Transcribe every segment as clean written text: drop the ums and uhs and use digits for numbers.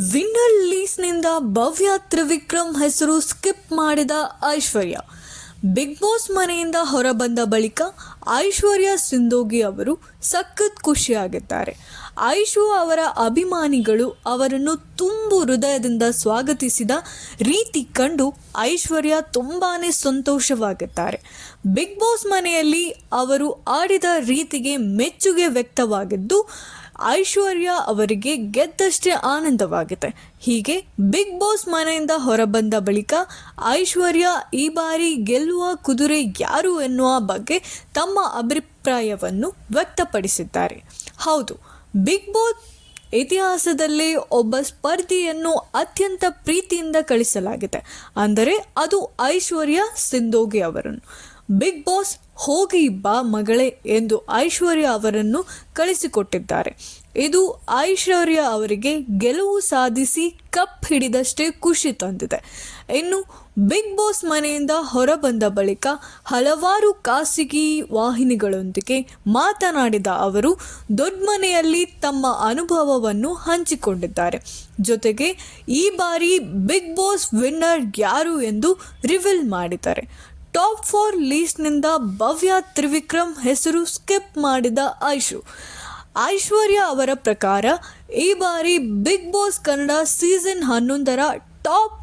Winner ಲೀಸ್ನಿಂದ ಭವ್ಯ ತ್ರಿವಿಕ್ರಮ್ ಹೆಸರು skip ಮಾಡಿದ ಐಶ್ವರ್ಯ. Big boss ಮನೆಯಿಂದ ಹೊರಬಂದ ಬಳಿಕ ಐಶ್ವರ್ಯ ಸಿಂಧೋಗಿ ಅವರು ಸಖತ್ ಖುಷಿಯಾಗಿದ್ದಾರೆ. ಐಶು ಅವರ ಅಭಿಮಾನಿಗಳು ಅವರನ್ನು ತುಂಬು ಹೃದಯದಿಂದ ಸ್ವಾಗತಿಸಿದ ರೀತಿ ಕಂಡು ಐಶ್ವರ್ಯ ತುಂಬಾನೇ ಸಂತೋಷವಾಗಿದ್ದಾರೆ. ಬಿಗ್ ಬಾಸ್ ಮನೆಯಲ್ಲಿ ಅವರು ಆಡಿದ ರೀತಿಗೆ ಮೆಚ್ಚುಗೆ ವ್ಯಕ್ತವಾಗಿದ್ದು ಐಶ್ವರ್ಯ ಅವರಿಗೆ ಗೆದ್ದಷ್ಟೇ ಆನಂದವಾಗಿದೆ. ಹೀಗೆ ಬಿಗ್ ಬಾಸ್ ಮನೆಯಿಂದ ಹೊರಬಂದ ಬಳಿಕ ಐಶ್ವರ್ಯ ಈ ಬಾರಿ ಗೆಲ್ಲುವ ಕುದುರೆ ಯಾರು ಎನ್ನುವ ಬಗ್ಗೆ ತಮ್ಮ ಅಭಿಪ್ರಾಯವನ್ನು ವ್ಯಕ್ತಪಡಿಸಿದ್ದಾರೆ. ಹೌದು, ಬಿಗ್ ಬಾಸ್ ಇತಿಹಾಸದಲ್ಲೇ ಒಬ್ಬ ಸ್ಪರ್ಧಿಯನ್ನು ಅತ್ಯಂತ ಪ್ರೀತಿಯಿಂದ ಕಳಿಸಲಾಗಿದೆ. ಅಂದರೆ ಅದು ಐಶ್ವರ್ಯ ಸಿಂಧೋಗಿ ಅವರನ್ನು. ಬಿಗ್ ಬಾಸ್ ಹೋಗಿ ಬಾ ಮಗಳೇ ಎಂದು ಐಶ್ವರ್ಯ ಅವರನ್ನು ಕಳಿಸಿಕೊಟ್ಟಿದ್ದಾರೆ. ಇದು ಐಶ್ವರ್ಯ ಅವರಿಗೆ ಗೆಲುವು ಸಾಧಿಸಿ ಕಪ್ ಹಿಡಿದಷ್ಟೇ ಖುಷಿ ತಂದಿದೆ. ಇನ್ನು ಬಿಗ್ ಬಾಸ್ ಮನೆಯಿಂದ ಹೊರಬಂದ ಬಳಿಕ ಹಲವಾರು ಖಾಸಗಿ ವಾಹಿನಿಗಳೊಂದಿಗೆ ಮಾತನಾಡಿದ ಅವರು ದೊಡ್ಡ ಮನೆಯಲ್ಲಿ ತಮ್ಮ ಅನುಭವವನ್ನು ಹಂಚಿಕೊಂಡಿದ್ದಾರೆ. ಜೊತೆಗೆ ಈ ಬಾರಿ ಬಿಗ್ ಬಾಸ್ ವಿನ್ನರ್ ಯಾರು ಎಂದು ರಿವೀಲ್ ಮಾಡಿದ್ದಾರೆ. ಟಾಪ್ 4 ಲೀಸ್ಟ್ನಿಂದ ಭವ್ಯ ತ್ರಿವಿಕ್ರಮ್ ಹೆಸರು ಸ್ಕಿಪ್ ಮಾಡಿದ ಐಶ್ವರ್ಯ ಅವರ ಪ್ರಕಾರ ಈ ಬಾರಿ ಬಿಗ್ ಬಾಸ್ ಕನ್ನಡ ಸೀಸನ್ 11ರ ಟಾಪ್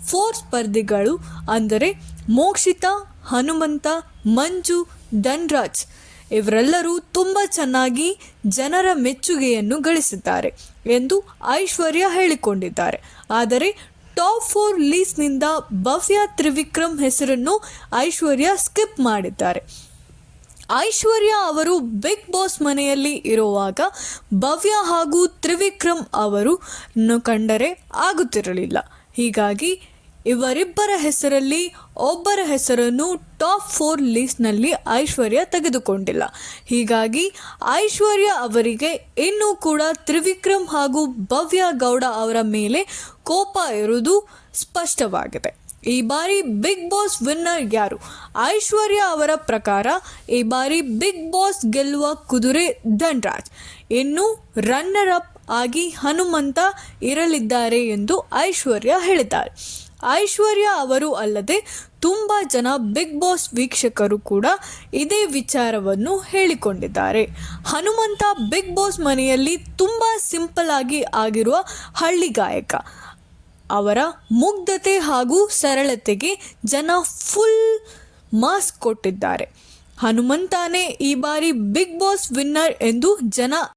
4 ಸ್ಪರ್ಧಿಗಳು ಅಂದರೆ ಮೋಕ್ಷಿತಾ, ಹನುಮಂತ, ಮಂಜು, ಧನ್ರಾಜ್ ಇವರೆಲ್ಲರೂ ತುಂಬ ಚೆನ್ನಾಗಿ ಜನರ ಮೆಚ್ಚುಗೆಯನ್ನು ಗಳಿಸಿದ್ದಾರೆ ಎಂದು ಐಶ್ವರ್ಯ ಹೇಳಿಕೊಂಡಿದ್ದಾರೆ. ಆದರೆ ಟಾಪ್ 4 ಲೀಸ್ಟ್ನಿಂದ ಭವ್ಯ ತ್ರಿವಿಕ್ರಮ್ ಹೆಸರನ್ನು ಐಶ್ವರ್ಯ ಸ್ಕಿಪ್ ಮಾಡಿದ್ದಾರೆ. ಐಶ್ವರ್ಯ ಅವರು ಬಿಗ್ ಬಾಸ್ ಮನೆಯಲ್ಲಿ ಇರುವಾಗ ಭವ್ಯ ಹಾಗೂ ತ್ರಿವಿಕ್ರಮ್ ಅವರನ್ನು ಕಂಡರೆ ಆಗುತ್ತಿರಲಿಲ್ಲ. ಹೀಗಾಗಿ ಇವರಿಬ್ಬರ ಹೆಸರಲ್ಲಿ ಒಬ್ಬರ ಹೆಸರನ್ನು ಟಾಪ್ 4 ಲೀಸ್ಟ್ನಲ್ಲಿ ಐಶ್ವರ್ಯ ತೆಗೆದುಕೊಂಡಿಲ್ಲ. ಹೀಗಾಗಿ ಐಶ್ವರ್ಯ ಅವರಿಗೆ ಇನ್ನೂ ಕೂಡ ತ್ರಿವಿಕ್ರಮ್ ಹಾಗೂ ಭವ್ಯ ಗೌಡ ಅವರ ಮೇಲೆ ಕೋಪ ಇರುವುದು ಸ್ಪಷ್ಟವಾಗಿದೆ. ಈ ಬಾರಿ ಬಿಗ್ ಬಾಸ್ ವಿನ್ನರ್ ಯಾರು? ಐಶ್ವರ್ಯ ಅವರ ಪ್ರಕಾರ ಈ ಬಾರಿ ಬಿಗ್ ಬಾಸ್ ಗೆಲ್ಲುವ ಕುದುರೆ ಧನ್ರಾಜ್. ಇನ್ನು ರನ್ನರ್ ಅಪ್ ಆಗಿ ಹನುಮಂತ ಇರಲಿದ್ದಾರೆ ಎಂದು ಐಶ್ವರ್ಯ ಹೇಳಿದ್ದಾರೆ. ಐಶ್ವರ್ಯ ಅವರು ಅಲ್ಲದೆ ತುಂಬ ಜನ ಬಿಗ್ ಬಾಸ್ ವೀಕ್ಷಕರು ಕೂಡ ಇದೇ ವಿಚಾರವನ್ನು ಹೇಳಿಕೊಂಡಿದ್ದಾರೆ. ಹನುಮಂತ ಬಿಗ್ ಬಾಸ್ ಮನೆಯಲ್ಲಿ ತುಂಬ ಸಿಂಪಲ್ ಆಗಿ ಆಗಿರುವ ಹಳ್ಳಿ ಗಾಯಕ. ಅವರ ಮುಗ್ಧತೆ ಹಾಗೂ ಸರಳತೆಗೆ ಜನ ಫುಲ್ ಮಾರ್ಕ್ಸ್ ಕೊಟ್ಟಿದ್ದಾರೆ. ಹನುಮಂತಾನೇ ಈ ಬಾರಿ ಬಿಗ್ ಬಾಸ್ ವಿನ್ನರ್ ಎಂದು ಜನ